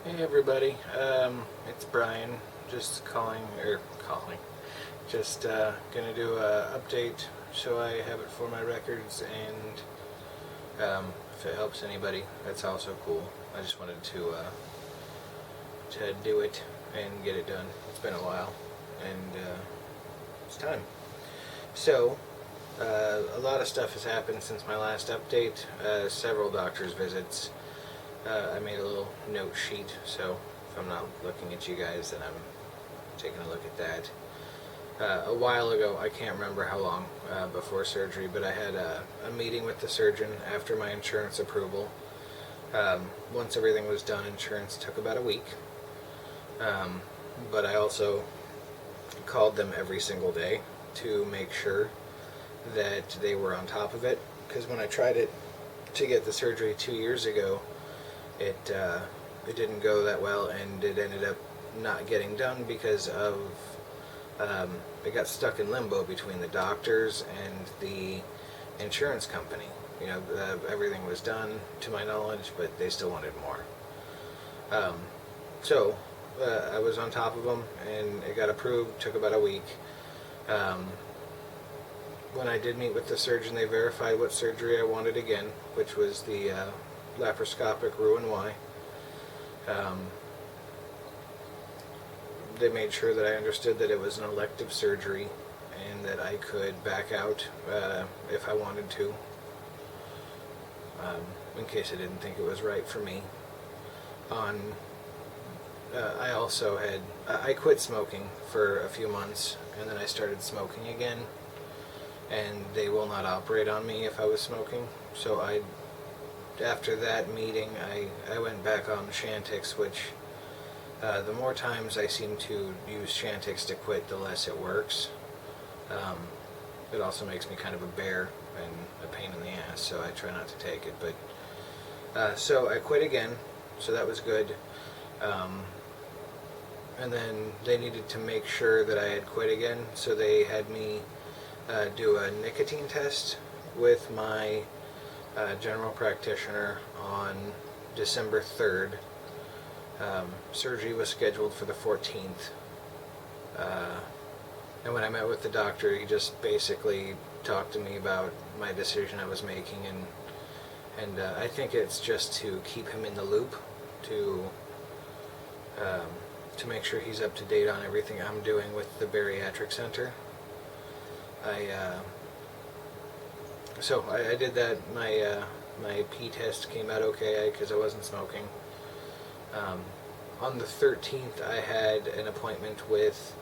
Hey everybody, it's Brian, just just gonna do a update so I have it for my records, and if it helps anybody, that's also cool. I just wanted to do it and get it done. It's been a while, and it's time. So, a lot of stuff has happened since my last update, several doctor's visits. I made a little note sheet, so if I'm not looking at you guys, then I'm taking a look at that. A while ago, I can't remember how long before surgery, but I had a meeting with the surgeon after my insurance approval. Once everything was done, insurance took about a week. But I also called them every single day to make sure that they were on top of it, because when I tried it to get the surgery 2 years ago, it didn't go that well, and it ended up not getting done because of it got stuck in limbo between the doctors and the insurance company. You know, everything was done to my knowledge, but they still wanted more. So I was on top of them, and it got approved. Took about a week. When I did meet with the surgeon, they verified what surgery I wanted again, which was the laparoscopic Roux-en-Y. They made sure that I understood that it was an elective surgery and that I could back out if I wanted to, in case I didn't think it was right for me. I also I quit smoking for a few months, and then I started smoking again, and they will not operate on me if I was smoking. So after that meeting, I went back on Chantix, which the more times I seem to use Chantix to quit, the less it works. It also makes me kind of a bear and a pain in the ass, so I try not to take it. But so I quit again, so that was good. And then they needed to make sure that I had quit again, so they had me do a nicotine test with my general practitioner on December 3rd. Surgery was scheduled for the 14th. And when I met with the doctor, he just basically talked to me about my decision I was making, and I think it's just to keep him in the loop, to make sure he's up to date on everything I'm doing with the bariatric center. So I did that. My pee test came out okay because I wasn't smoking. On the 13th, I had an appointment with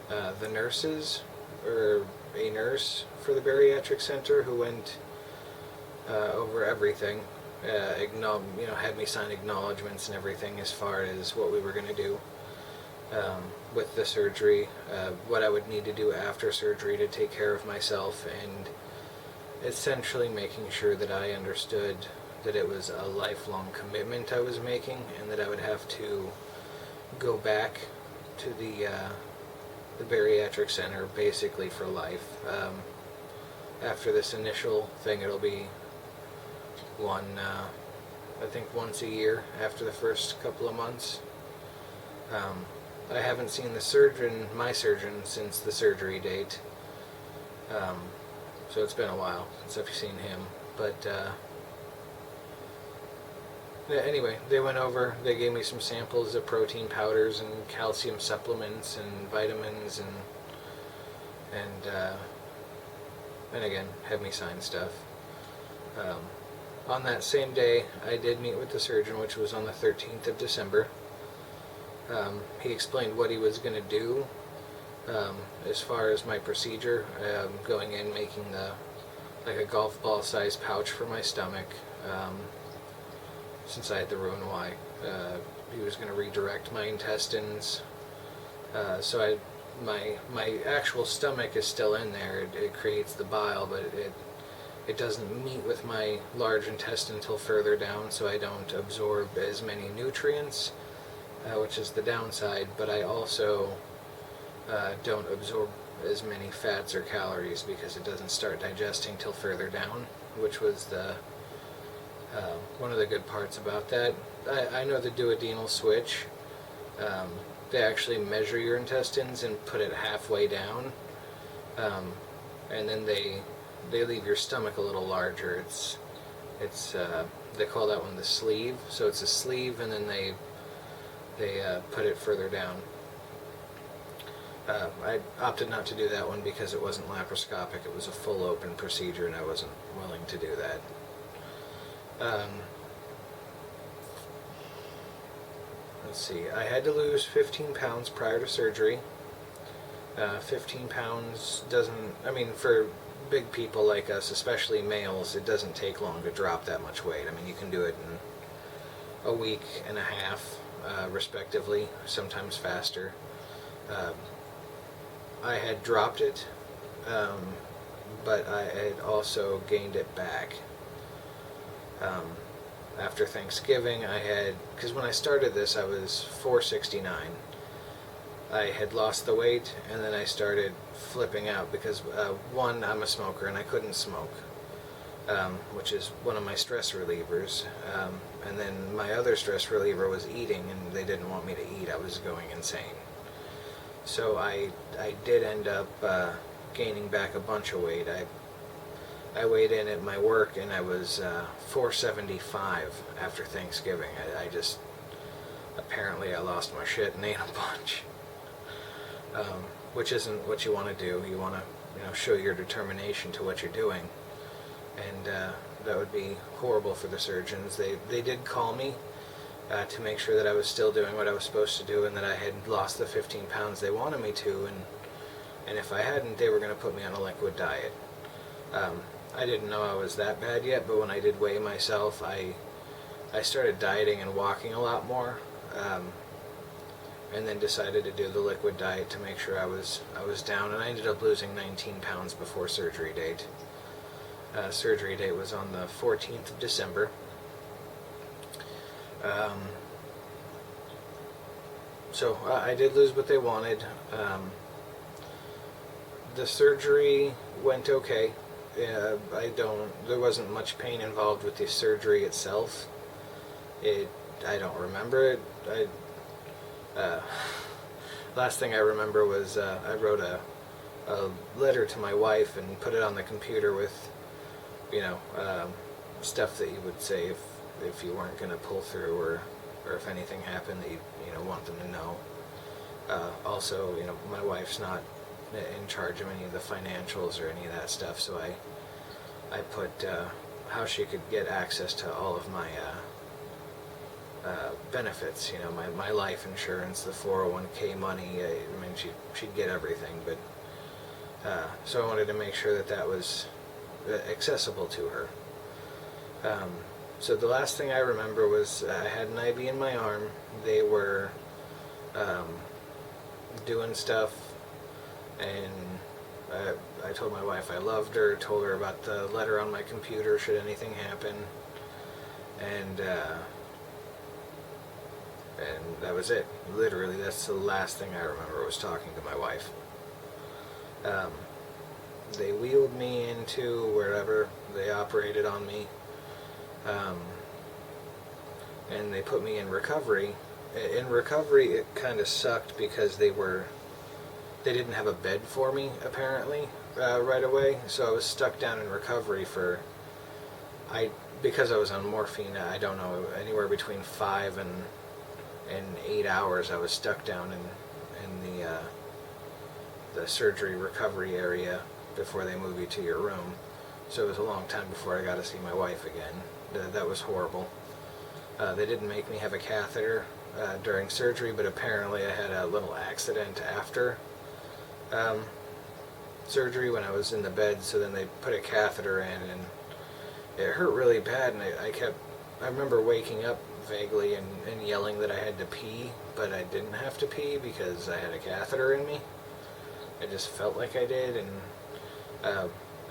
the nurses, or a nurse for the bariatric center, who went over everything. Had me sign acknowledgments and everything as far as what we were going to do with the surgery, what I would need to do after surgery to take care of myself, and essentially making sure that I understood that it was a lifelong commitment I was making, and that I would have to go back to the bariatric center basically for life. After this initial thing, it'll be I think once a year after the first couple of months. I haven't seen my surgeon, since the surgery date. So it's been a while since I've seen him. But anyway, they went over, they gave me some samples of protein powders and calcium supplements and vitamins, and again, had me sign stuff. On that same day, I did meet with the surgeon, which was on the 13th of December. He explained what he was going to do as far as my procedure, going in, making like a golf ball sized pouch for my stomach, since I had the Roux-en-Y. He was going to redirect my intestines, so my actual stomach is still in there. It creates the bile, but it doesn't meet with my large intestine until further down, so I don't absorb as many nutrients, which is the downside, but I also don't absorb as many fats or calories because it doesn't start digesting till further down, which was One of the good parts about that, I know the duodenal switch. They actually measure your intestines and put it halfway down, and then they leave your stomach a little larger. It's they call that one the sleeve. So it's a sleeve, and then they put it further down. I opted not to do that one because it wasn't laparoscopic. It was a full open procedure, and I wasn't willing to do that. Let's see. I had to lose 15 pounds prior to surgery. 15 pounds doesn't, I mean, for big people like us, especially males, it doesn't take long to drop that much weight. I mean, you can do it in a week and a half, respectively, sometimes faster. I had dropped it, but I had also gained it back. After Thanksgiving, I had, because when I started this, I was 469. I had lost the weight, and then I started flipping out because, one, I'm a smoker and I couldn't smoke, which is one of my stress relievers. And then my other stress reliever was eating, and they didn't want me to eat. I was going insane. So I did end up gaining back a bunch of weight. I weighed in at my work, and I was 475 after Thanksgiving. I just, apparently I lost my shit and ate a bunch. Which isn't what you want to do. You want to, show your determination to what you're doing, and that would be horrible for the surgeons. They did call me to make sure that I was still doing what I was supposed to do, and that I had lost the 15 pounds they wanted me to, and if I hadn't, they were going to put me on a liquid diet. I didn't know I was that bad yet, but when I did weigh myself, I started dieting and walking a lot more. And then decided to do the liquid diet to make sure I was down, and I ended up losing 19 pounds before surgery date. Surgery date was on the 14th of December. So I did lose what they wanted. The surgery went okay. There wasn't much pain involved with the surgery itself. I don't remember it. Last thing I remember was I wrote a letter to my wife and put it on the computer with, stuff that you would say if you weren't going to pull through, or if anything happened that you want them to know. Also, my wife's not in charge of any of the financials or any of that stuff, so I put how she could get access to all of my benefits, my life insurance, the 401k money. I mean, she'd get everything, but so I wanted to make sure that was accessible to her. So the last thing I remember was I had an IV in my arm. They were doing stuff, and I told my wife I loved her, told her about the letter on my computer should anything happen, and that was it. Literally, that's the last thing I remember, was talking to my wife. They wheeled me into wherever they operated on me, and they put me in recovery. In recovery, it kind of sucked because they didn't have a bed for me, apparently, right away. So I was stuck down in recovery because I was on morphine, I don't know, anywhere between 5 and 8 hours. I was stuck down in the surgery recovery area before they move you to your room. So it was a long time before I got to see my wife again. That was horrible. They didn't make me have a catheter during surgery, but apparently I had a little accident after surgery when I was in the bed, so then they put a catheter in, and it hurt really bad, and I remember waking up vaguely and yelling that I had to pee, but I didn't have to pee because I had a catheter in me. I just felt like I did, and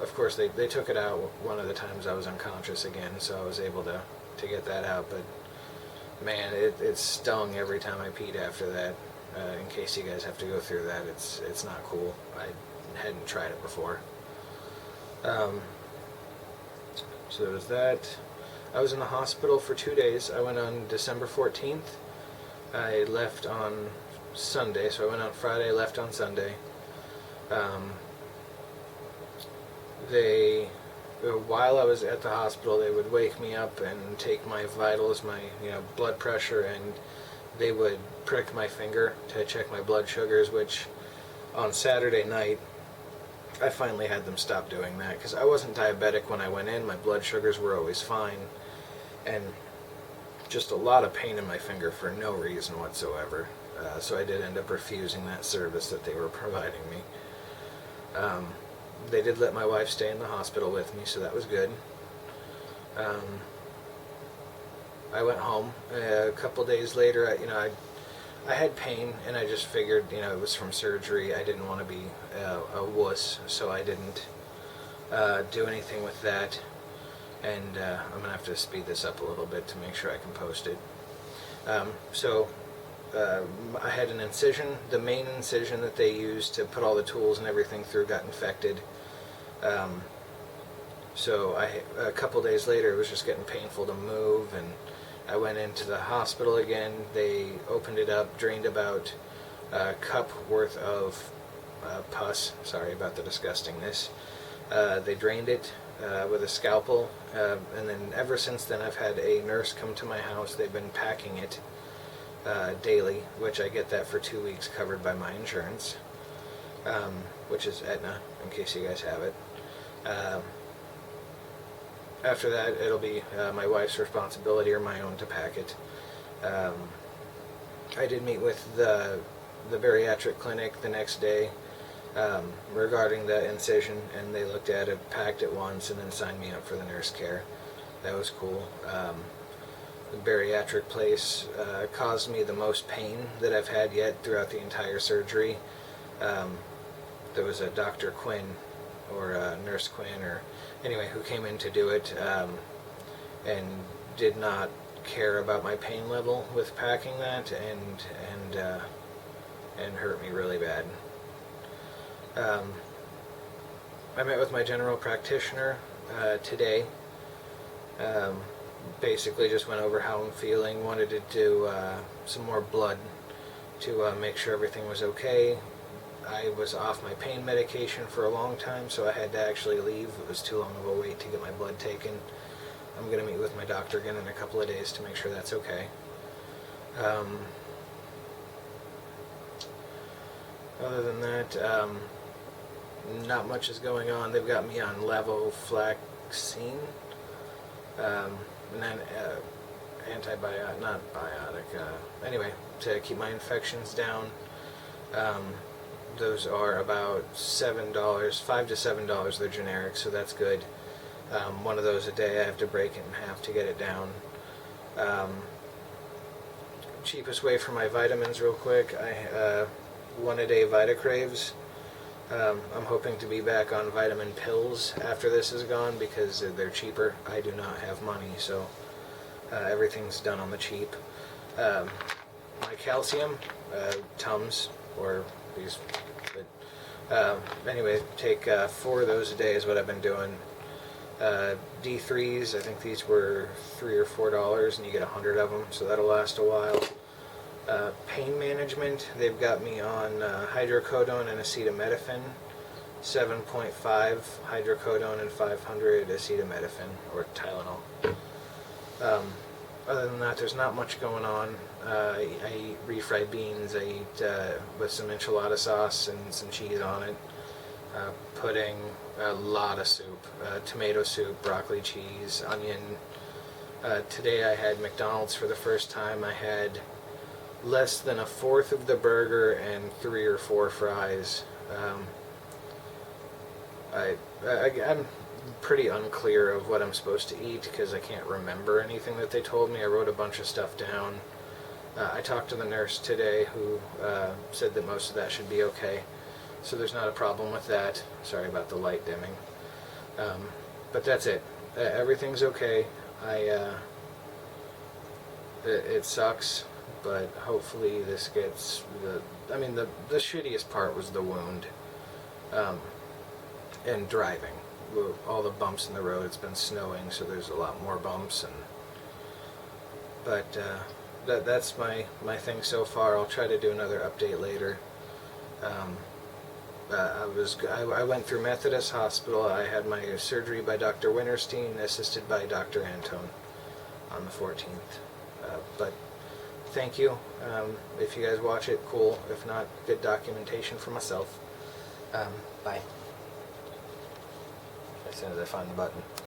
of course they took it out one of the times I was unconscious again, so I was able to get that out, but man, it stung every time I peed after that. In case you guys have to go through that, it's not cool. I hadn't tried it before. So there was that. I was in the hospital for 2 days. I went on December 14th. I left on Sunday, so I went on Friday, left on Sunday. They, while I was at the hospital, they would wake me up and take my vitals, my blood pressure, and they would prick my finger to check my blood sugars, which on Saturday night I finally had them stop doing that because I wasn't diabetic when I went in. My blood sugars were always fine, and just a lot of pain in my finger for no reason whatsoever. So I did end up refusing that service that they were providing me. They did let my wife stay in the hospital with me, so that was good. I went home. A couple days later, I had pain, and I just figured, it was from surgery. I didn't want to be a wuss, so I didn't do anything with that. And I'm going to have to speed this up a little bit to make sure I can post it. I had an incision. The main incision that they used to put all the tools and everything through got infected. So a couple days later, it was just getting painful to move, and I went into the hospital again. They opened it up, drained about a cup worth of pus. Sorry about the disgustingness. They drained it with a scalpel, and then ever since then I've had a nurse come to my house. They've been packing it daily, which I get that for 2 weeks covered by my insurance, which is Aetna, in case you guys have it. After that, it'll be my wife's responsibility or my own to pack it. I did meet with the bariatric clinic the next day regarding the incision, and they looked at it, packed it once, and then signed me up for the nurse care. That was cool. The bariatric place caused me the most pain that I've had yet throughout the entire surgery. There was a Dr. Quinn, or Nurse Quinn, or anyway, who came in to do it, and did not care about my pain level with packing that, and hurt me really bad. I met with my general practitioner today. Basically just went over how I'm feeling, wanted to do some more blood to make sure everything was okay. I was off my pain medication for a long time, so I had to actually leave. It was too long of a wait to get my blood taken. I'm going to meet with my doctor again in a couple of days to make sure that's okay. Other than that, not much is going on. They've got me on levofloxacin, and then antibiotic, not biotic, anyway, to keep my infections down. Those are about $7, $5 to $7. They're generic, so that's good. One of those a day. I have to break it in half to get it down. Cheapest way for my vitamins, real quick. I 1-a-day Vitacraves. I'm hoping to be back on vitamin pills after this is gone because they're cheaper. I do not have money, so everything's done on the cheap. My calcium, Tums, or these, but anyway, take 4 of those a day is what I've been doing. D3s, I think these were $3 or $4, and you get 100 of them, so that'll last a while. Pain management, they've got me on hydrocodone and acetaminophen, 7.5 hydrocodone and 500 acetaminophen, or Tylenol. Other than that, there's not much going on. I eat refried beans. I eat with some enchilada sauce and some cheese on it. Pudding, a lot of soup, tomato soup, broccoli, cheese, onion. Today I had McDonald's for the first time. I had less than 1/4 of the burger and 3 or 4 fries. I'm pretty unclear of what I'm supposed to eat because I can't remember anything that they told me. I wrote a bunch of stuff down. I talked to the nurse today who said that most of that should be okay, so there's not a problem with that. Sorry about the light dimming. But that's it. Everything's okay. It sucks, but hopefully this gets the shittiest part was the wound and driving. All the bumps in the road. It's been snowing, so there's a lot more bumps, and But that's my thing so far. I'll try to do another update later. I went through Methodist Hospital. I had my surgery by Dr. Winterstein, assisted by Dr. Antone on the 14th. But thank you. If you guys watch it, cool. If not, good documentation for myself. Bye. As soon as I find the button.